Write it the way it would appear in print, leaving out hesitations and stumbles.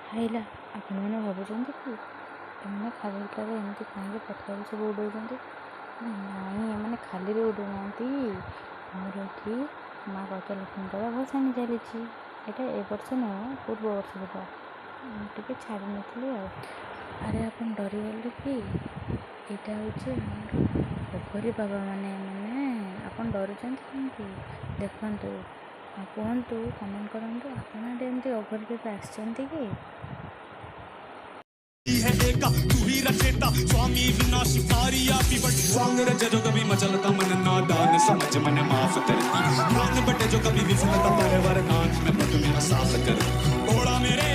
ଖାଇଲା ଆପଣମାନେ ଭାବୁଛନ୍ତି କି ଏମାନେ ଖାଲି ଖାଲି ଏମିତି କାହିଁକି ପଥରରେ ସବୁ ଉଡ଼ଉଛନ୍ତି? ନାଇଁ, ଏମାନେ ଖାଲିରେ ଉଡ଼ୁନାହାନ୍ତି। ଆମର ଏଠି ମା ଗଜଲକ୍ଷ୍ମୀଙ୍କର ଭସାଣି ଚାଲିଛି। ଏଇଟା ଏ ବର୍ଷ ନୁହଁ, ପୂର୍ବ ବର୍ଷ ହେବ। ମୁଁ ଟିକେ ଛାଡ଼ି ନଥିଲି ଆଉ। ଆରେ ଆପଣ ଡରିଗଲେ କି? ଏଇଟା ହେଉଛି ଆମର ପୋଖରୀ ବାବାମାନେ। ଆପଣ ଡରୁଛନ୍ତି କାହିଁକି? ଦେଖନ୍ତୁ, କୁହନ୍ତୁ, କମେଣ୍ଟ କରନ୍ତୁ, ଆପଣ ଆଡ଼େ ଏମିତି ଅଘରୀ କେବେ ଆସିଛନ୍ତି କି? है एका तू ही रचेता स्वामी विनाशकारी आपी बट स्वांग रचे जो कभी मचलता मन नादान समझ मन माफ करती ध्यान बटे जो कभी विफलता पर वरदान में पग मेरा साफ कर ओड़ा मेरे